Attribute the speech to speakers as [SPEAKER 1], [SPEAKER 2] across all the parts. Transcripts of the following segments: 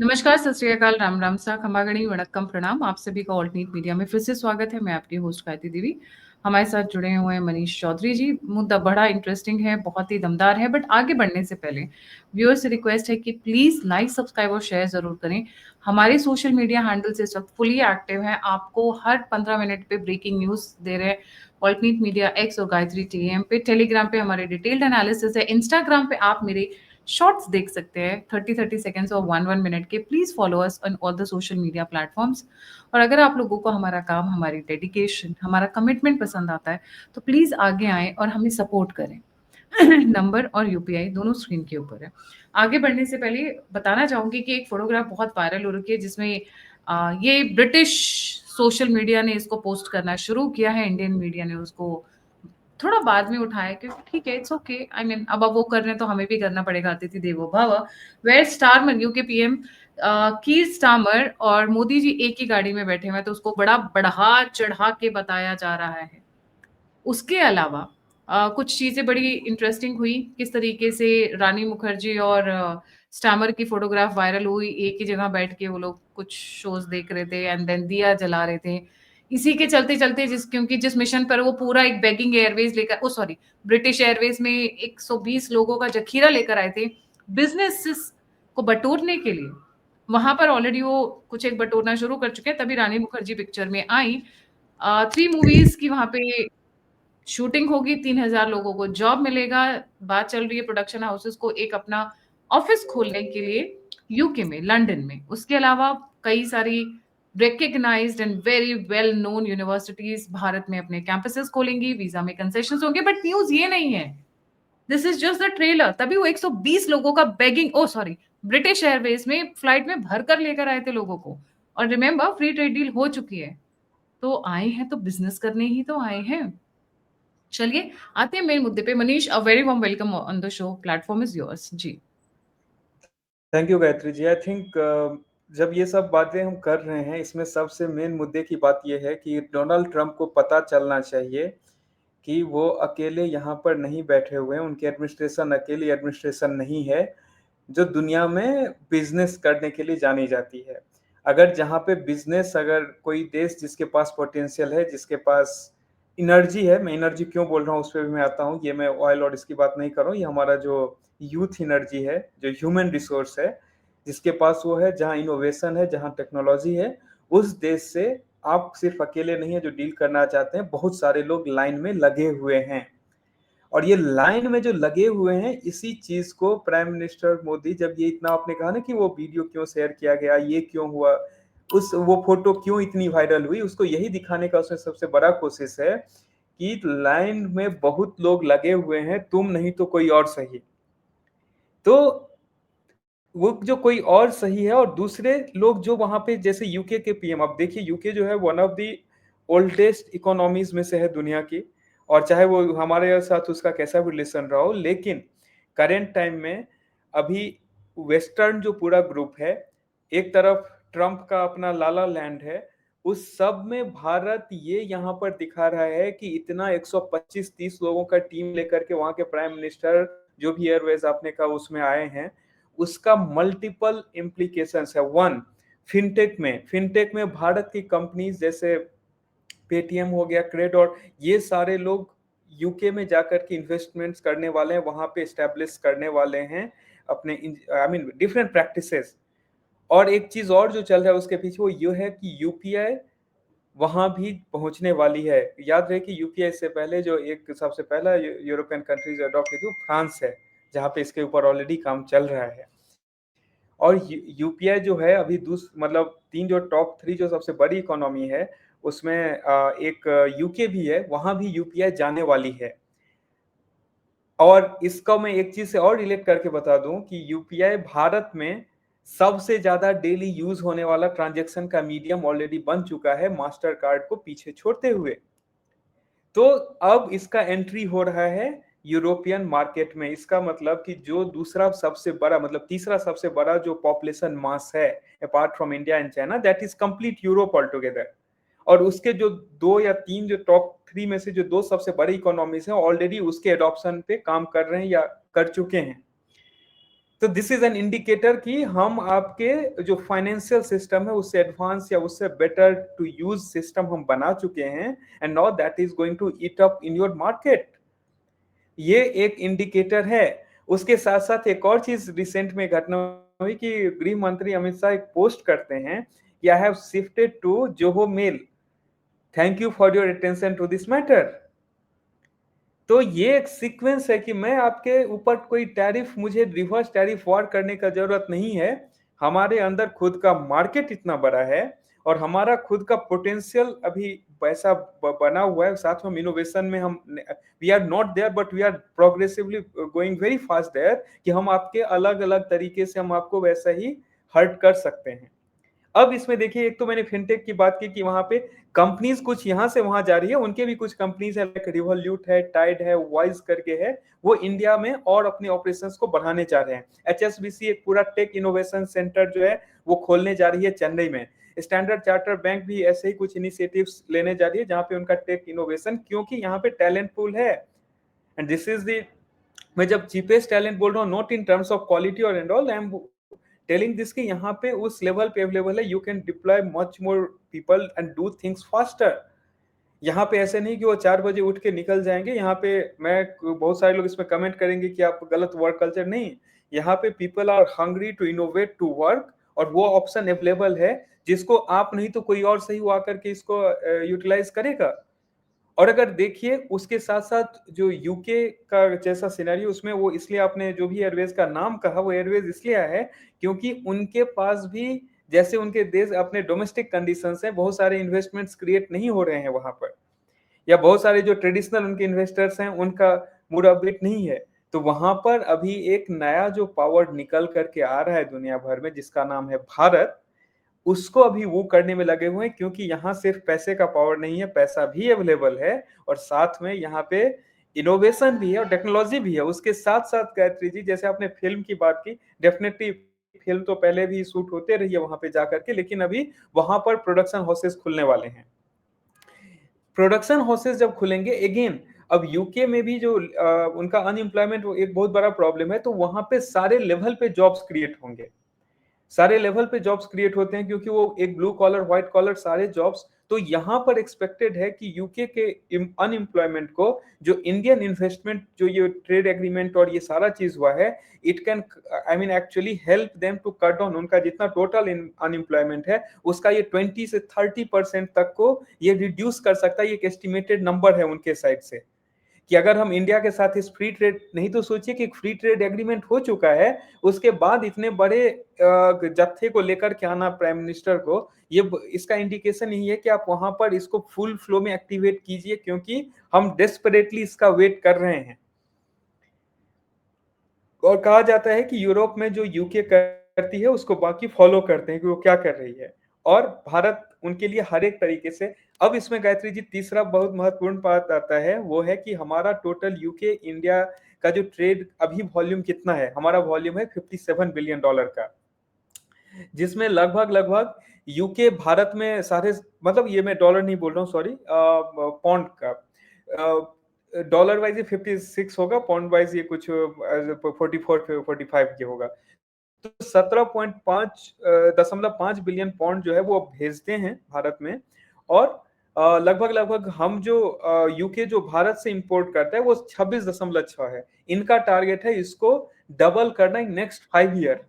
[SPEAKER 1] नमस्कार, सत श्री अकाल, राम राम सा, खमागणी, वणक्कम, प्रणाम। आप सभी का ऑल्टरनेट मीडिया में फिर से स्वागत है। मैं आपकी होस्ट गायत्री देवी। हमारे साथ जुड़े हुए हैं मनीष चौधरी जी। मुद्दा बड़ा इंटरेस्टिंग है, बहुत ही दमदार है, बट आगे बढ़ने से पहले व्यूअर्स से रिक्वेस्ट है कि प्लीज लाइक, सब्सक्राइब और शेयर जरूर करें। हमारे सोशल मीडिया हैंडल्स इस वक्त फुली एक्टिव हैं। आपको हर 15 मिनट पे ब्रेकिंग न्यूज दे रहे हैं। ऑल्टरनेट मीडिया एक्स और गायत्री टीएम पे, टेलीग्राम पे हमारे डिटेल्ड एनालिसिस है, इंस्टाग्राम पे आप मेरे शॉर्ट्स देख सकते हैं 30 सेकेंड्स और 1 मिनट के। Please follow us on all the social media platforms. और अगर आप लोगों को हमारा काम, हमारी डेडिकेशन, हमारा कमिटमेंट पसंद आता है तो प्लीज आगे आएं और हमें सपोर्ट करें। नंबर और यूपीआई दोनों स्क्रीन के ऊपर है। आगे बढ़ने से पहले बताना चाहूंगी कि एक फोटोग्राफ बहुत वायरल हो रही है जिसमें ये ब्रिटिश सोशल मीडिया ने इसको पोस्ट करना शुरू किया है, इंडियन मीडिया ने उसको थोड़ा बाद में उठाया क्योंकि ठीक है, इट्स ओके। आई मीन अब वो कर रहे हैं तो हमें भी करना पड़ेगा, अतिथि देवो भव। वेयर Starmer, UK PM Keir Starmer और मोदी जी एक ही गाड़ी में बैठे हुए हैं, तो उसको बड़ा बढ़ा चढ़ा के बताया जा रहा है। उसके अलावा कुछ चीजें बड़ी इंटरेस्टिंग हुई, किस तरीके से रानी मुखर्जी और स्टामर की फोटोग्राफ वायरल हुई। एक ही जगह बैठ के वो लोग कुछ शोज देख रहे थे एंड देन दिया जला रहे थे। इसी के चलते चलते क्योंकि जिस मिशन पर वो पूरा एक बेगिंग एयरवेज लेकर, ओ सॉरी, ब्रिटिश एयरवेज में 120 लोगों का जखीरा लेकर आए थे बिजनेस को बटोरने के लिए। वहां पर ऑलरेडी वो कुछ एक बटोरना शुरू कर चुके हैं, तभी रानी मुखर्जी पिक्चर में आई। 3 मूवीज की वहां पे शूटिंग होगी, 3,000 लोगों को जॉब मिलेगा। बात चल रही है प्रोडक्शन हाउसेस को एक अपना ऑफिस खोलने के लिए यूके में, लंदन में। उसके अलावा कई सारी recognised and very well known universities Bharat में अपने कैंपसेस खोलेंगी, वीजा में कंसेशंस होंगे। बट न्यूज ये नहीं है, this is just the trailer. तभी वो 120 लोगों का begging, oh sorry, British Airways में फ्लाइट में भर कर लेकर आए थे लोगों को। और रिमेंबर, फ्री ट्रेड डील हो चुकी है, तो आए हैं तो बिजनेस करने ही तो आए हैं। चलिए आते हैं मेन मुद्दे पे। Manish, a very warm welcome on the show, platform is yours ji.
[SPEAKER 2] Thank you Gayatri ji. I think जब ये सब बातें हम कर रहे हैं, इसमें सबसे मेन मुद्दे की बात यह है कि डोनाल्ड ट्रंप को पता चलना चाहिए कि वो अकेले यहाँ पर नहीं बैठे हुए हैं। उनकी एडमिनिस्ट्रेशन अकेली एडमिनिस्ट्रेशन नहीं है जो दुनिया में बिजनेस करने के लिए जानी जाती है। अगर जहाँ पे बिजनेस, अगर कोई देश जिसके पास पोटेंशियल है, जिसके पास इनर्जी है, मैं इनर्जी क्यों बोल रहा हूँ उस पर भी मैं आता हूँ, ये मैं ऑयल और इसकी बात नहीं कर रहा हूँ, ये हमारा जो यूथ इनर्जी है, जो ह्यूमन रिसोर्स है, जिसके पास वो है, जहाँ इनोवेशन है, जहाँ टेक्नोलॉजी है, उस देश से आप सिर्फ अकेले नहीं है जो डील करना चाहते हैं, बहुत सारे लोग लाइन में लगे हुए हैं। और ये लाइन में जो लगे हुए हैं, इसी चीज को प्राइम मिनिस्टर मोदी, जब ये इतना आपने कहा ना कि वो वीडियो क्यों शेयर किया गया, ये क्यों हुआ, वो फोटो क्यों इतनी वायरल हुई, उसको यही दिखाने का उसमें सबसे बड़ा कोशिश है कि लाइन में बहुत लोग लगे हुए हैं, तुम नहीं तो कोई और सही। तो वो जो कोई और सही है, और दूसरे लोग जो वहां पे, जैसे यूके के पीएम, अब देखिए यूके जो है one of the oldest economies में से है दुनिया की। और चाहे वो हमारे साथ उसका कैसा भी रिलेशन रहा हो, लेकिन करेंट टाइम में अभी वेस्टर्न जो पूरा ग्रुप है, एक तरफ ट्रंप का अपना लाला लैंड है, उस सब में भारत ये यहाँ पर दिखा रहा है कि इतना 125-30 लोगों का टीम लेकर के वहां के प्राइम मिनिस्टर, जो भी एयरवेज आपने कहा उसमें आए हैं, उसका मल्टीपल इम्प्लीकेशंस है। वन, फिनटेक में भारत की कंपनीज जैसे पेटीएम हो गया, क्रेड, और ये सारे लोग यूके में जाकर के इन्वेस्टमेंट्स करने वाले हैं, वहां पे एस्टेब्लिश करने वाले हैं अपने आई मीन डिफरेंट प्रैक्टिसेस। और एक चीज और जो चल रहा है उसके पीछे, वो ये है कि यूपीआई वहां भी पहुंचने वाली है। याद रहे कि यूपीआई से पहले जो एक सबसे पहला यूरोपियन कंट्रीज अडॉप्ट की थी वो फ्रांस है, जहां पे इसके ऊपर ऑलरेडी काम चल रहा है। और यूपीआई जो है अभी मतलब तीन जो टॉप 3 जो सबसे बड़ी इकोनॉमी है, उसमें एक यूके भी है, वहां भी यूपीआई जाने वाली है। और इसका मैं एक चीज से और रिलेट करके बता दूं कि यूपीआई भारत में सबसे ज्यादा डेली यूज होने वाला ट्रांजैक्शन का मीडियम ऑलरेडी बन चुका है, मास्टर कार्ड को पीछे छोड़ते हुए। तो अब इसका एंट्री हो रहा है यूरोपियन मार्केट में। इसका मतलब कि जो दूसरा सबसे बड़ा, मतलब तीसरा सबसे बड़ा जो पॉपुलेशन मास है apart from India and China, that is complete Europe all together. और उसके जो 2 या 3 जो टॉप 3 में से जो 2 सबसे बड़ी इकोनॉमीज हैं, ऑलरेडी उसके एडॉप्शन पे काम कर रहे हैं या कर चुके हैं। तो दिस इज एन इंडिकेटर कि हम आपके जो फाइनेंशियल सिस्टम है उससे एडवांस या उससे बेटर टू यूज सिस्टम हम बना चुके हैं, and now that is going to eat up in your market. ये एक इंडिकेटर है। उसके साथ साथ एक और चीज रिसेंट में घटना हुई कि गृह मंत्री अमित शाह एक पोस्ट करते हैं कि I have shifted to Zoho mail, thank you for your attention to this matter. तो ये एक सीक्वेंस है कि मैं आपके ऊपर कोई टैरिफ, मुझे रिवर्स टैरिफ वॉर करने का जरूरत नहीं है। हमारे अंदर खुद का मार्केट इतना बड़ा है और हमारा खुद का पोटेंशियल अभी वैसा बना हुआ है। साथ में इनोवेशन में हम we are not there but we are progressively going very fast there कि हम आपके अलग अलग तरीके से हम आपको वैसा ही हर्ट कर सकते हैं। अब इसमें देखिए, एक तो मैंने फिनटेक की बात की कि वहां पे कंपनीज कुछ यहां से वहां जा रही है, उनके भी कुछ कंपनीज है, लाइक रिवॉल्यूट है, टाइड है, वाइज करके है, वो इंडिया में और अपने ऑपरेशंस को बढ़ाने जा रहे हैं। एचएसबीसी एक पूरा टेक इनोवेशन सेंटर जो है वो खोलने जा रही है चेन्नई में। स्टैंडर्ड चार्टर बैंक भी ऐसे ही कुछ इनिशिएटिव्स लेने जा रही है जहां पे उनका टेक इनोवेशन, क्योंकि यहाँ पे टैलेंट पूल है। एंड दिस इज द, मैं जब चीपेस्ट टैलेंट बोल रहा हूँ not in terms of quality और and all, I am telling this कि यहाँ पे उस लेवल पे अवेलेबल है, you can deploy much more people and do things faster. यहाँ पे ऐसे नहीं कि वो 4 बजे उठ के निकल जाएंगे। यहाँ पे मैं, बहुत सारे लोग इसमें कमेंट करेंगे कि आप गलत वर्क कल्चर, नहीं, यहाँ पे people are hungry to innovate to work, और वो ऑप्शन अवेलेबल है जिसको आप नहीं तो कोई और सही वो आकर के इसको यूटिलाइज करेगा। और अगर देखिए उसके साथ साथ जो यूके का जैसा सिनेरियो, उसमें वो इसलिए आपने जो भी एयरवेज का नाम कहा, वो एयरवेज इसलिए है क्योंकि उनके पास भी जैसे उनके देश अपने डोमेस्टिक कंडीशंस हैं, बहुत सारे इन्वेस्टमेंट्स क्रिएट नहीं हो रहे हैं वहां पर, या बहुत सारे जो ट्रेडिशनल उनके इन्वेस्टर्स हैं उनका मूड अपडेट नहीं है। तो वहां पर अभी एक नया जो पावर निकल करके आ रहा है दुनिया भर में, जिसका नाम है भारत, उसको अभी वो करने में लगे हुए हैं, क्योंकि यहाँ सिर्फ पैसे का पावर नहीं है, पैसा भी अवेलेबल है और साथ में यहाँ पे इनोवेशन भी है और टेक्नोलॉजी भी है। उसके साथ साथ गायत्री जी, जैसे आपने फिल्म की बात की, डेफिनेटली फिल्म तो पहले भी शूट होते रही है वहां पे जाकर के, लेकिन अभी वहां पर प्रोडक्शन हाउसेस खुलने वाले हैं। प्रोडक्शन हाउसेस जब खुलेंगे अगेन, अब यूके में भी जो उनका अनएम्प्लॉयमेंट एक बहुत बड़ा प्रॉब्लम है, तो वहां पे सारे लेवल पे जॉब्स क्रिएट होंगे, सारे लेवल पे जॉब्स क्रिएट होते हैं, क्योंकि वो एक ब्लू कॉलर व्हाइट कॉलर सारे जॉब्स। तो यहां पर एक्सपेक्टेड है कि यूके के अनएम्प्लॉयमेंट को जो इंडियन इन्वेस्टमेंट, जो ये ट्रेड एग्रीमेंट और ये सारा चीज हुआ है, it can, I mean actually help them to cut down उनका जितना टोटल अनएम्प्लॉयमेंट है उसका ये 20 से 30% तक को ये रिड्यूस कर सकता है। ये एक एस्टिमेटेड नंबर है उनके साइड से कि अगर हम इंडिया के साथ इस फ्री ट्रेड, नहीं तो सोचिए कि फ्री ट्रेड एग्रीमेंट हो चुका है, उसके बाद इतने बड़े जत्थे को लेकर के आना प्राइम मिनिस्टर को, ये इसका इंडिकेशन यही है कि आप वहां पर इसको फुल फ्लो में एक्टिवेट कीजिए, क्योंकि हम डेस्परेटली इसका वेट कर रहे हैं। और कहा जाता है कि यूरोप में जो यूके करती है उसको बाकी फॉलो करते हैं कि वो क्या कर रही है, और भारत उनके लिए हर एक तरीके से। अब इसमें गायत्री जी तीसरा बहुत महत्वपूर्ण बात आता है, वो है कि हमारा टोटल यूके इंडिया का जो ट्रेड अभी वॉल्यूम कितना है, हमारा वॉल्यूम है $57 बिलियन का, जिसमें लगभग लगभग यूके भारत में सारे, मतलब ये मैं डॉलर नहीं बोल रहा हूँ, सॉरी, पौंड का, डॉलर वाइज ये 56 होगा, पौंड वाइज ये कुछ 44-45 के होगा। तो 17.5 बिलियन पाउंड जो है वो भेजते हैं भारत में, और लगभग लगभग हम जो यूके जो भारत से इंपोर्ट करता है वो 26.6 है। इनका टारगेट है इसको डबल करना इन नेक्स्ट 5 ईयर।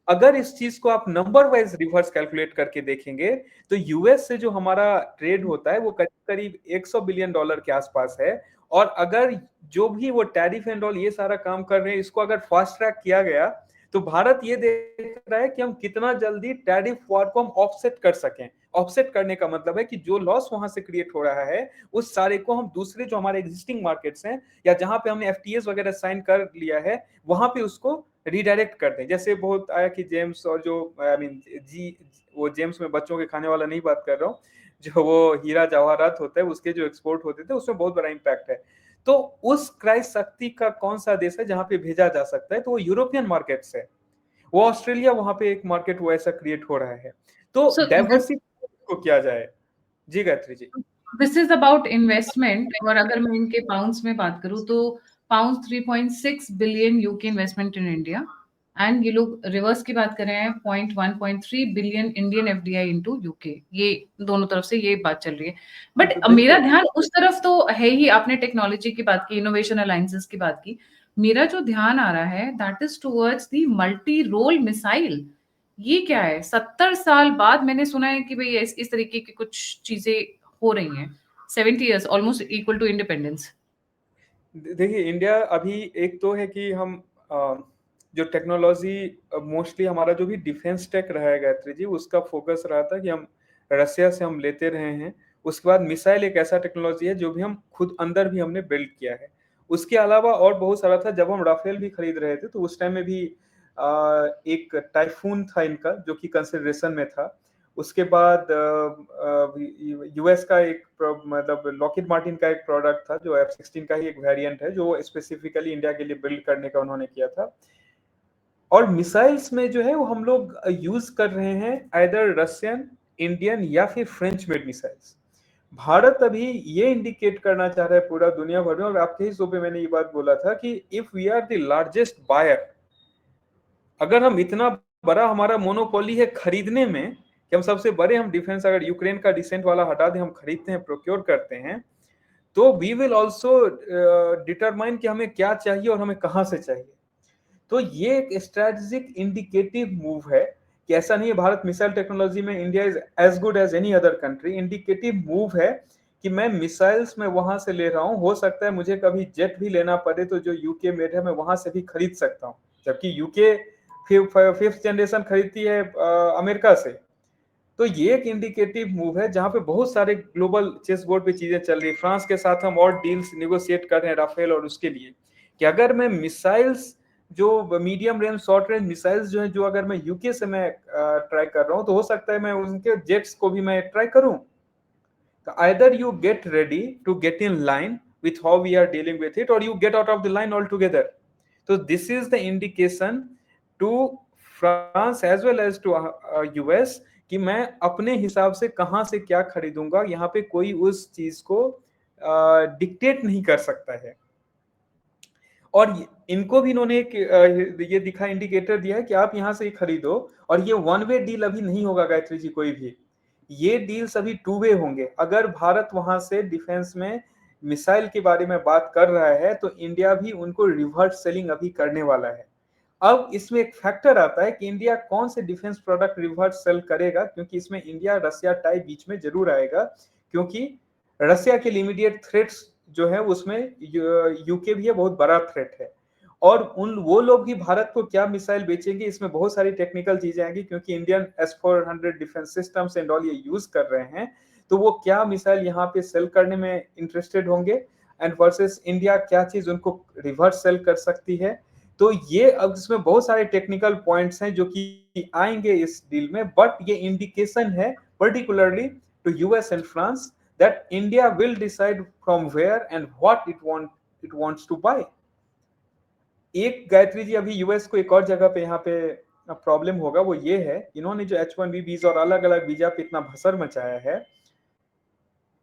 [SPEAKER 2] अगर इस चीज को आप नंबर वाइज रिवर्स कैलकुलेट करके देखेंगे, तो यूएस से जो हमारा ट्रेड होता है वो करीब करीब $100 बिलियन के आसपास है। और अगर जो भी वो टैरिफ एंड ऑल ये सारा काम कर रहे हैं, इसको अगर फास्ट ट्रैक किया गया, तो भारत ये देख रहा है कि हम कितना जल्दी टैरिफ वॉर को हम ऑफसेट कर सकें। ऑफसेट करने का मतलब है कि जो लॉस वहां से क्रिएट हो रहा है उस सारे को हम दूसरे जो हमारे एग्जिस्टिंग मार्केट्स हैं, या जहां पे हमने एफटीएस वगैरह साइन कर लिया है, वहां पे उसको रिडायरेक्ट कर दें। जैसे बहुत आया कि जेम्स, और जो आई मीन जी, वो जेम्स में बच्चों के खाने वाला नहीं बात कर रहा हूँ, जो वो हीरा जवाहरात होता है उसके जो एक्सपोर्ट होते थे उसमें बहुत बड़ा इंपैक्ट है। तो उस क्रय शक्ति का कौन सा देश है जहां पे भेजा जा सकता है, तो वो यूरोपियन मार्केट्स है, वो ऑस्ट्रेलिया, वहां पे एक मार्केट वो ऐसा क्रिएट हो रहा है। तो
[SPEAKER 1] So
[SPEAKER 2] डाइवर्सिटी को किया जाए। जी Gayatri ji.
[SPEAKER 1] this is about investment, और अगर मैं इनके पाउंड्स में बात करूं तो pounds 3.6 billion UK investment in India, and ये लोग रिवर्स की बात कर रहे हैं, 0.1 billion Indian FDI into UK. ये दोनों तरफ से ये बात चल रही है। बट
[SPEAKER 2] तो
[SPEAKER 1] मेरा
[SPEAKER 2] देखिए,
[SPEAKER 1] ध्यान उस तरफ तो है ही, आपने टेक्नोलॉजी की बात की, इनोवेशन अलायंसेस की बात की। मेरा जो ध्यान आ रहा है that is towards the multi role missile. ये क्या है? 70 साल बाद मैंने सुना है कि भाई इस तरीके की कुछ चीजें हो रही हैं। 70 years almost equal to independence.
[SPEAKER 2] देखिए इंडिया अभी एक तो है कि हम जो टेक्नोलॉजी मोस्टली हमारा जो भी डिफेंस टेक रहा है गायत्री जी, उसका फोकस रहा था कि हम रसिया से हम लेते रहे हैं। उसके बाद मिसाइल एक ऐसा टेक्नोलॉजी है जो भी हम खुद अंदर भी हमने बिल्ड किया है। उसके अलावा और बहुत सारा था। जब हम राफेल भी खरीद रहे थे तो उस टाइम में भी एक टाइफून था इनका जो कि कंसिडरेशन में था। उसके बाद यूएस का एक मतलब लॉकहीड मार्टिन का एक प्रोडक्ट था जो F-16 का ही एक वेरिएंट है जो स्पेसिफिकली इंडिया के लिए बिल्ड करने का उन्होंने किया था। और मिसाइल्स में जो है वो हम लोग यूज कर रहे हैं आइदर रशियन, इंडियन या फिर फ्रेंच मेड मिसाइल्स। भारत अभी ये इंडिकेट करना चाह रहा है पूरा दुनिया भर में, और आपके ही शो पे मैंने ये बात बोला था कि if we are the largest buyer, अगर हम इतना बड़ा हमारा मोनोपोली है खरीदने में कि हम सबसे बड़े हम डिफेंस, अगर यूक्रेन का रिसेंट वाला हटा दें, हम खरीदते हैं, प्रोक्योर करते हैं, तो वी विल ऑल्सो डिटरमाइन कि हमें क्या चाहिए और हमें कहां से चाहिए। तो ये एक स्ट्रेटेजिक इंडिकेटिव मूव है कि ऐसा नहीं है भारत मिसाइल टेक्नोलॉजी में India is as good as any other country. Indicative move है कि मैं मिसाइल्स में वहां से ले रहा हूं, हो सकता है मुझे कभी जेट भी लेना पड़े तो जो यूके मेड है मैं वहां से भी खरीद सकता हूं, जबकि यूके फिफ्थ जनरेशन खरीदती है अमेरिका से। तो ये एक इंडिकेटिव मूव है जहां पे बहुत सारे ग्लोबल चेस बोर्ड पे चीजें चल रही है। फ्रांस के साथ हम और डील्स निगोशिएट कर रहे हैं राफेल और उसके लिए, कि अगर मैं मिसाइल्स जो medium range short range missiles जो है, जो अगर मैं यूके से मैं ट्राई कर रहा हूं, तो हो सकता है मैं उनके जेट्स को भी मैं ट्राई करूं। तो either you get ready to get in line with how we are dealing with it, or you get out of the line altogether. So this is the indication to France as well as to US कि मैं अपने हिसाब से कहां से क्या खरीदूंगा, यहाँ पे कोई उस चीज को डिक्टेट नहीं कर सकता है। और इनको भी इन्होंने एक ये दिखा, इंडिकेटर दिया है कि आप यहां से खरीदो, और ये वन वे डील अभी नहीं होगा गायत्री जी कोई भी। ये डील्स अभी टू वे होंगे। अगर भारत वहां से डिफेंस में मिसाइल के बारे में बात कर रहा है तो इंडिया भी उनको रिवर्स सेलिंग अभी करने वाला है। अब इसमें एक फैक्टर आता है कि इंडिया कौन से डिफेंस प्रोडक्ट रिवर्स सेल करेगा, क्योंकि इसमें इंडिया रसिया टाई बीच में जरूर आएगा, क्योंकि रसिया के इमीडिएट थ्रेट्स जो है उसमें यूके भी है, बहुत बड़ा थ्रेट है। और उन वो लोग भी भारत को क्या मिसाइल बेचेंगे, इसमें बहुत सारी टेक्निकल चीजें आएंगी, क्योंकि Indian S-400 defence systems and all ये यूज कर रहे हैं। तो वो क्या मिसाइल यहाँ पे सेल करने में इंटरेस्टेड होंगे, एंड वर्सेस इंडिया क्या चीज उनको रिवर्स सेल कर सकती है। तो ये अब इसमें बहुत सारे टेक्निकल पॉइंट्स हैं जो कि आएंगे इस डील में, बट ये इंडिकेशन है particularly to US and France that India will decide from where and what it wants to buy. एक गायत्री जी, अभी यूएस को एक और जगह पे यहाँ पे प्रॉब्लम होगा, वो ये है इन्होंने जो H-1B वीजा और अलग अलग वीजा पे इतना भसर मचाया है।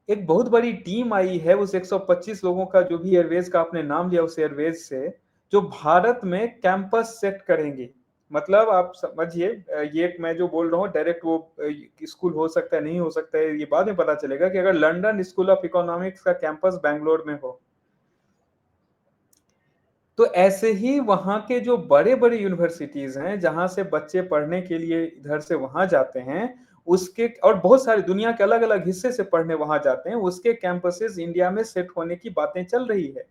[SPEAKER 2] एक बहुत बड़ी टीम आई है उस 125 लोगों का, जो भी एयरवेज का आपने नाम लिया उस एयरवेज से, जो भारत में कैंपस सेट करेंगे। मतलब आप समझिए, ये मैं जो बोल रहा हूँ डायरेक्ट वो स्कूल हो सकता है, नहीं हो सकता है, ये बाद में पता चलेगा कि अगर लंदन स्कूल ऑफ इकोनॉमिक्स का कैंपस बैंगलोर में हो, तो ऐसे ही वहां के जो बड़े बड़े यूनिवर्सिटीज हैं जहां से बच्चे पढ़ने के लिए इधर से वहां जाते हैं, उसके और बहुत सारी दुनिया के अलग अलग हिस्से से पढ़ने वहां जाते हैं, उसके कैंपसेस इंडिया में सेट होने की बातें चल रही है।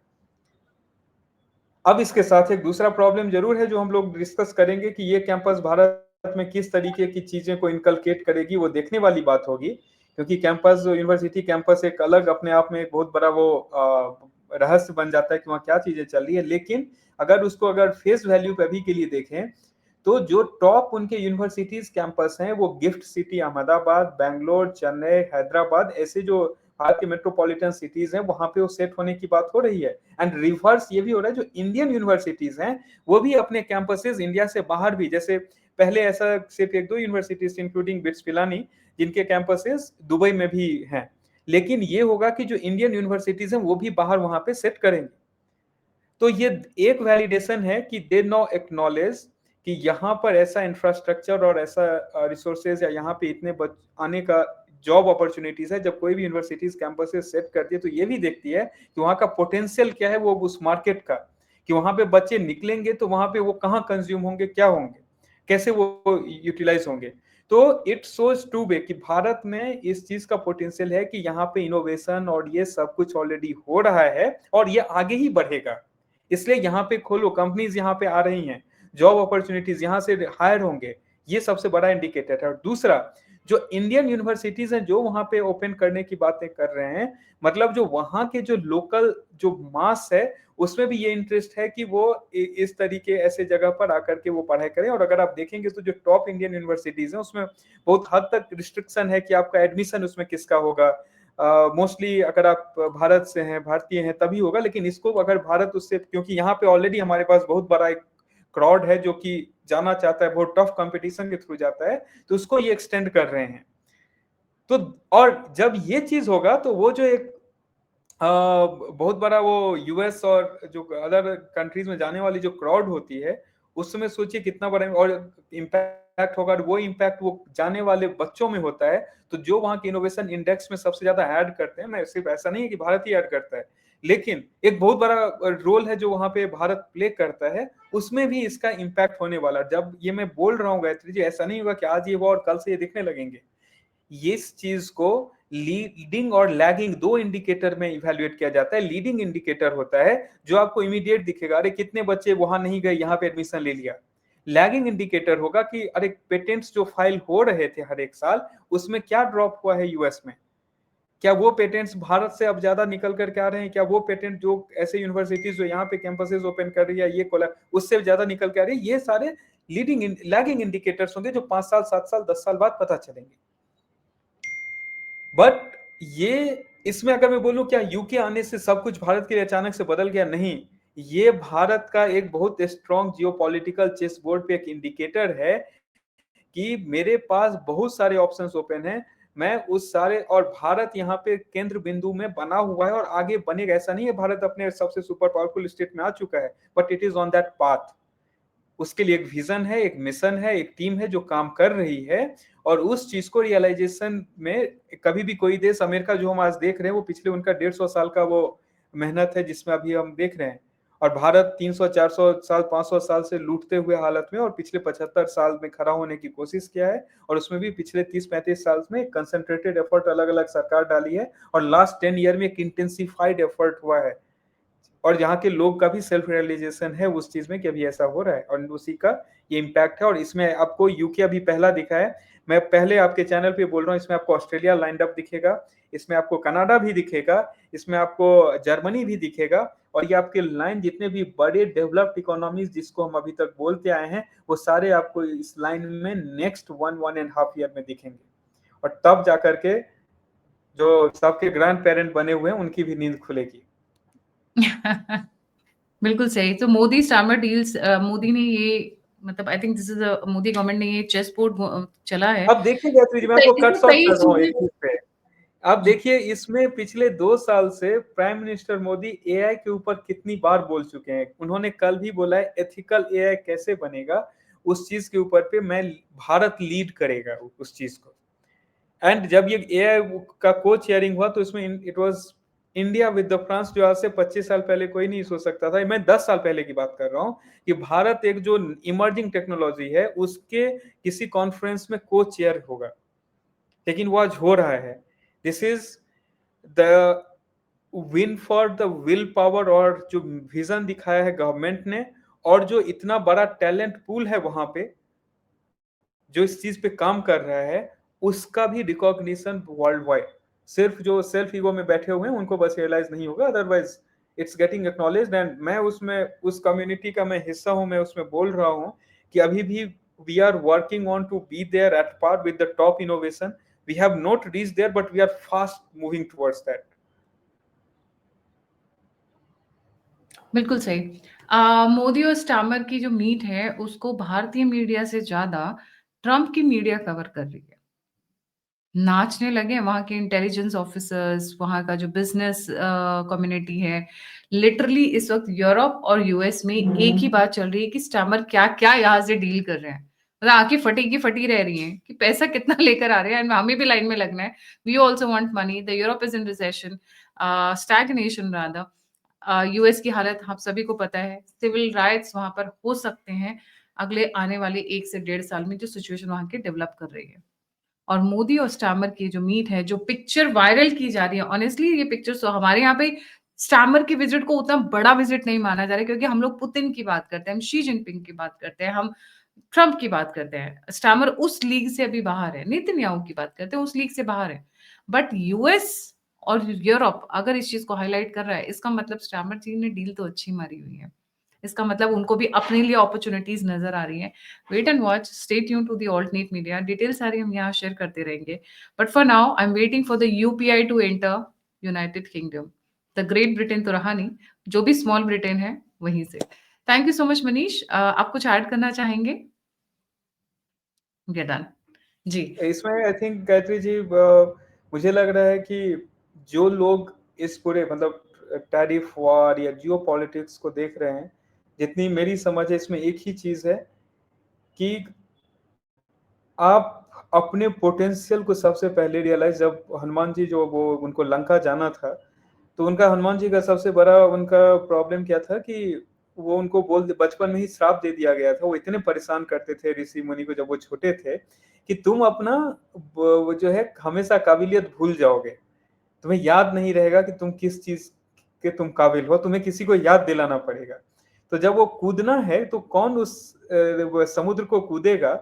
[SPEAKER 2] अब इसके साथ एक दूसरा प्रॉब्लम जरूर है जो हम लोग डिस्कस करेंगे कि ये कैंपस भारत में किस तरीके की चीजें को इनकलकेट करेगी, वो देखने वाली बात होगी। क्योंकि कैंपस, यूनिवर्सिटी कैंपस एक अलग अपने आप में एक बहुत बड़ा वो रहस्य बन जाता है कि वहाँ क्या चीजें चल रही है। लेकिन अगर उसको अगर फेस वैल्यू पे अभी के लिए देखें, तो जो टॉप उनके यूनिवर्सिटीज कैंपस हैं वो गिफ्ट सिटी अहमदाबाद, बैंगलोर, चेन्नई, हैदराबाद, ऐसे जो भारत के मेट्रोपॉलिटन सिटीज हैं वहां पे वो सेट होने की बात हो रही है। एंड रिवर्स ये भी हो रहा है, जो इंडियन यूनिवर्सिटीज हैं वो भी अपने कैंपसेस इंडिया से बाहर भी, जैसे पहले ऐसा सिर्फ एक दो यूनिवर्सिटीज इंक्लूडिंग बिट्स पिलानी जिनके कैंपसेस दुबई में भी हैं, लेकिन ये होगा कि जो इंडियन यूनिवर्सिटीज हैं वो भी बाहर वहां पे सेट करेंगे। तो ये एक वैलिडेशन है कि दे नो एक्नॉलेज कि यहाँ पर ऐसा इंफ्रास्ट्रक्चर और ऐसा रिसोर्सेज या यहाँ पे इतने आने का जॉब अपॉर्चुनिटीज है। जब कोई भी यूनिवर्सिटीज कैंपसेस सेट करती है तो ये भी देखती है कि वहाँ का पोटेंशियल क्या है, वो उस मार्केट का, कि वहाँ पे बच्चे निकलेंगे तो वहाँ पे वो कहाँ कंज्यूम होंगे, क्या होंगे, कैसे वो यूटिलाइज होंगे। तो इट शोज टू वे कि भारत में इस चीज का पोटेंशियल है कि यहाँ पे इनोवेशन और ये सब कुछ ऑलरेडी हो रहा है और ये आगे ही बढ़ेगा। इसलिए यहाँ पे खोलो, कंपनीज यहाँ पे आ रही हैं, जॉब अपॉर्चुनिटीज यहाँ से हायर होंगे, ये सबसे बड़ा इंडिकेटर है। और दूसरा, जो इंडियन यूनिवर्सिटीज हैं जो वहां पे ओपन करने की बातें कर रहे हैं, मतलब जो वहां के जो लोकल जो मास है उसमें भी ये इंटरेस्ट है कि वो इस तरीके ऐसे जगह पर आकर के वो पढ़ाई करें। और अगर आप देखेंगे तो जो टॉप इंडियन यूनिवर्सिटीज हैं उसमें बहुत हद तक रिस्ट्रिक्शन है कि आपका एडमिशन उसमें किसका होगा। मोस्टली अगर आप भारत से हैं, भारतीय हैं तभी होगा, लेकिन इसको अगर भारत उससे, क्योंकि यहाँ पे ऑलरेडी हमारे पास बहुत बड़ा एक क्राउड है जो कि जाना चाहता है, बहुत टफ कंपटीशन के थ्रू जाता है, तो उसको ये एक्सटेंड कर रहे हैं। तो और जब ये चीज होगा तो वो जो एक बहुत बड़ा वो यूएस और जो अदर कंट्रीज में जाने वाली जो क्राउड होती है, उस समय सोचिए कितना बड़ा और इम्पैक्ट होगा। और वो इम्पैक्ट वो जाने वाले बच्चों में होता है। तो जो वहां के इनोवेशन इंडेक्स में सबसे ज्यादा ऐड करते हैं, मैं सिर्फ ऐसा नहीं है कि भारत ही ऐड करता है, लेकिन एक बहुत बड़ा रोल है जो वहां पे भारत प्ले करता है, उसमें भी इसका इम्पैक्ट होने वाला। जब ये मैं बोल रहा हूँ गायत्री जी, ऐसा नहीं होगा कि आज ये वो और कल से ये दिखने लगेंगे। इस चीज को लीडिंग और लैगिंग दो इंडिकेटर में इवैल्यूएट किया जाता है। लीडिंग इंडिकेटर होता है जो आपको इमीडिएट दिखेगा, अरे कितने बच्चे वहां नहीं गए, यहाँ पे एडमिशन ले लिया। लैगिंग इंडिकेटर होगा कि अरे पेटेंट्स जो फाइल हो रहे थे हर एक साल, उसमें क्या ड्रॉप हुआ है यूएस में, क्या वो पेटेंट्स भारत से अब ज्यादा निकल करके आ रहे हैं, क्या वो पेटेंट जो ऐसे यूनिवर्सिटीज जो यहाँ पे कैंपसेस ओपन कर रही है ये कोला उससे ज्यादा निकल के आ रही है। ये सारे लीडिंग लैगिंग इंडिकेटर्स होंगे जो 5 साल 7 साल 10 साल बाद पता चलेंगे। बट ये इसमें अगर मैं बोलूं क्या यूके आने से सब कुछ भारत के लिए अचानक से बदल गया, नहीं। ये भारत का एक बहुत स्ट्रॉन्ग जियोपॉलिटिकल चेस बोर्ड पे एक इंडिकेटर है कि मेरे पास बहुत सारे ऑप्शंस ओपन हैं, मैं उस सारे, और भारत यहाँ पे केंद्र बिंदु में बना हुआ है और आगे बनेगा। ऐसा नहीं है भारत अपने सबसे सुपर पावरफुल स्टेट में आ चुका है, but it is on that path. उसके लिए एक विजन है, एक मिशन है, एक टीम है जो काम कर रही है। और उस चीज को रियलाइजेशन में कभी भी कोई देश, अमेरिका जो हम आज देख रहे हैं वो पिछले उनका 150 साल का वो मेहनत है जिसमें अभी हम देख रहे हैं। और भारत 300 400 साल 500 साल से लूटते हुए हालत में और पिछले 75 साल में खड़ा होने की कोशिश किया है। और उसमें भी पिछले 30-35 साल में कंसंट्रेटेड एफर्ट अलग अलग सरकार डाली है, और लास्ट 10 ईयर में एक इंटेंसिफाइड एफर्ट हुआ है। और यहाँ के लोग का भी सेल्फ रियलाइजेशन है उस चीज में कि अभी ऐसा हो रहा है, और उसी का ये इम्पैक्ट है। और इसमें आपको यूके अभी पहला दिखा है, मैं पहले आपके चैनल पे बोल रहा हूँ, इसमें आपको ऑस्ट्रेलिया लाइंड अप दिखेगा, इसमें आपको कनाडा भी दिखेगा, इसमें आपको जर्मनी भी दिखेगा। और ये आपके लाइन जितने भी बड़े डेवलप्ड इकोनॉमीज जिसको हम अभी तक बोलते आए हैं, वो सारे आपको इस लाइन में नेक्स्ट 1-1.5 ईयर में दिखेंगे। और तब जाकर के जो सबके ग्रैंड पेरेंट बने हुए हैं उनकी भी नींद खुलेगी।
[SPEAKER 1] बिल्कुल सही। तो मोदी स्टार्मर डील्स, मोदी ने ये, मतलब I think this is Modi government ने ये चेस बोर्ड चला है।
[SPEAKER 2] अब देखिए गायत्री जी, मैं आपको
[SPEAKER 1] इसमें
[SPEAKER 2] कट शॉर्ट
[SPEAKER 1] कई
[SPEAKER 2] कर रहा हूँ एक
[SPEAKER 1] चीजें।
[SPEAKER 2] चीज पे। अब देखिए इसमें पिछले 2 साल से प्राइम मिनिस्टर मोदी एआई के ऊपर कितनी बार बोल चुके हैं। उन्होंने कल भी बोला है एथिकल एआई कैसे बनेगा, उस चीज के ऊपर पे मैं, भारत लीड करेगा उस चीज को। एंड जब ये एआई का को चेयरिंग हुआ तो इसमें it was India with the France, जो आज से 25 साल पहले कोई नहीं सोच सकता था। मैं 10 साल पहले की बात कर रहा हूँ कि भारत एक जो इमर्जिंग टेक्नोलॉजी है उसके किसी कॉन्फ्रेंस में को चेयर होगा, लेकिन वो आज हो रहा है। This is the win for the will power, और जो विजन दिखाया है गवर्नमेंट ने, और जो इतना बड़ा टैलेंट पूल है वहां पे जो इस चीज पे काम कर रहा है, उसका भी रिकॉग्निशन वर्ल्ड वाइड। सिर्फ जो सेल्फ ईगो में बैठे हुए हैं उनको बस रियलाइज नहीं होगा, otherwise it's getting acknowledged. And मैं उसमें उस कम्युनिटी का मैं हिस्सा हूं, मैं उसमें बोल रहा हूं कि अभी भी we are working on to be there at par with the top innovation. We have not reach there but we are fast moving towards that.
[SPEAKER 1] बिल्कुल सही। मोदी और स्टामर की जो मीट है उसको भारतीय मीडिया से ज्यादा ट्रंप की मीडिया कवर कर रही है। नाचने लगे वहाँ के इंटेलिजेंस ऑफिसर्स, वहाँ का जो बिजनेस कम्युनिटी है। लिटरली इस वक्त यूरोप और यूएस में एक ही बात चल रही है कि स्टैमर क्या क्या यहाँ से डील कर रहे हैं। मतलब आंखें फटी की फटी रह रही हैं कि पैसा कितना लेकर आ रहे हैं, एंड हमें भी लाइन में लगना है। We also want money. The Europe is in recession, stagnation rather. US की हालत आप सभी को पता है। सिविल राइट्स वहां पर हो सकते हैं अगले आने वाले 1 से 1.5 साल में, जो सिचुएशन वहां की डेवलप कर रही है। और मोदी और स्टैमर की जो मीट है, जो पिक्चर वायरल की जा रही है, ऑनेस्टली ये पिक्चर तो हमारे यहाँ पे स्टैमर की विजिट को उतना बड़ा विजिट नहीं माना जा रहा है, क्योंकि हम लोग पुतिन की बात करते हैं, हम शी जिनपिंग की बात करते हैं, हम ट्रंप की बात करते हैं। स्टैमर उस लीग से अभी बाहर है। नेतन्याहू की बात करते हैं, उस लीग से बाहर है। बट यूएस और यूरोप अगर इस चीज को हाईलाइट कर रहा है, इसका मतलब स्टैमर जी ने डील तो अच्छी मारी हुई है। इसका मतलब उनको भी अपने लिए अपॉर्चुनिटीज नजर आ रही हैं। Wait and watch, stay tune to the alternate media. Detail सारी हम यहाँ शेयर करते रहेंगे। But for now I am waiting for the UPI to enter United Kingdom. The Great Britain तो रहा नहीं, जो भी स्मॉल ब्रिटेन है वहीं से। Thank you so much Manish. आप कुछ ऐड करना चाहेंगे? डन जी।
[SPEAKER 2] इसमें आई थिंक गायत्री जी, मुझे लग रहा है कि जो लोग इस पूरे मतलब टैरिफ वॉर या जियो पॉलिटिक्स को देख रहे हैं, जितनी मेरी समझ है इसमें एक ही चीज है कि आप अपने पोटेंशियल को सबसे पहले रियलाइज, जब हनुमान जी जो वो उनको लंका जाना था, तो उनका हनुमान जी का सबसे बड़ा उनका प्रॉब्लम क्या था कि वो उनको बचपन में ही श्राप दे दिया गया था। वो इतने परेशान करते थे ऋषि मुनि को जब वो छोटे थे कि तुम अपना वो जो है हमेशा काबिलियत भूल जाओगे, तुम्हें याद नहीं रहेगा कि तुम किस चीज के तुम काबिल हो, तुम्हें किसी को याद दिलाना पड़ेगा। तो जब वो कूदना है तो कौन उस वो समुद्र को कूदेगा,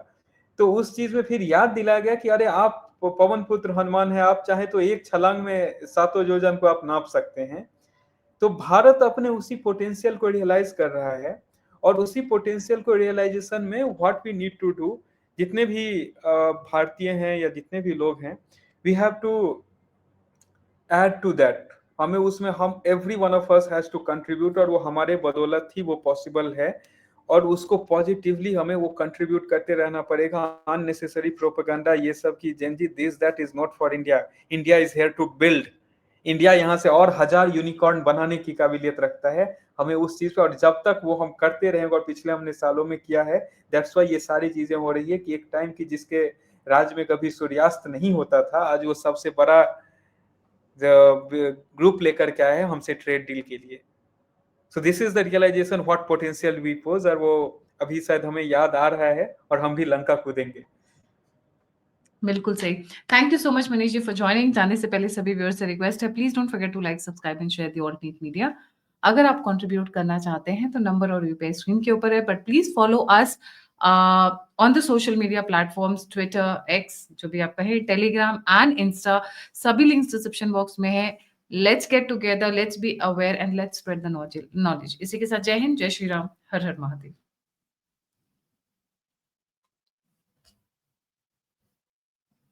[SPEAKER 2] तो उस चीज में फिर याद दिलाया गया कि अरे आप पवन पुत्र हनुमान है, आप चाहे तो एक छलांग में सातों योजन को आप नाप सकते हैं। तो भारत अपने उसी पोटेंशियल को रियलाइज कर रहा है, और उसी पोटेंशियल को रियलाइजेशन में what we need to do, जितने भी भारतीय हैं या जितने भी लोग हैं, we have to add to that. हमें उसमें हम every one of us has to contribute, और वो हमारे बदौलत ही वो पॉसिबल है। और उसको पॉजिटिवली हमें वो कंट्रीब्यूट करते रहना पड़ेगा। अननेसेसरी प्रोपेगेंडा ये सब की Gen Z this that is not for India. India is here to build. India यहाँ से और 1000 यूनिकॉर्न बनाने की काबिलियत रखता है। हमें उस चीज पे, और जब तक वो हम करते रहेंगे, और पिछले हमने सालों में किया है, दैट्स वाई ये सारी चीजें हो रही है कि एक टाइम की जिसके राज्य में कभी सूर्यास्त नहीं होता था, आज वो सबसे बड़ा ग्रुप लेकर के आए हैं हमसे ट्रेड डील के लिए। So this is the realisation what potential we pose, और वो अभी शायद हमें याद आ रहा है, और हम भी लंका कूदेंगे।
[SPEAKER 1] बिल्कुल सही। Thank you so much Manish ji for joining. जाने से पहले सभी व्यूअर्स से रिक्वेस्ट है, please don't forget to like, subscribe and share the alternate media. अगर आप कंट्रीब्यूट करना चाहते हैं तो नंबर और यूपीआई स्क्रीन के ऊपर है, but please follow us on the social media platforms, Twitter, x, जो भी आप कहें, टेलीग्राम एंड इंस्टा। सभी लिंक्स डिस्क्रिप्शन बॉक्स में है। Let's get together, let's be aware and let's spread the knowledge. इसी के साथ जय हिंद, जय श्री राम, हर हर महादेव।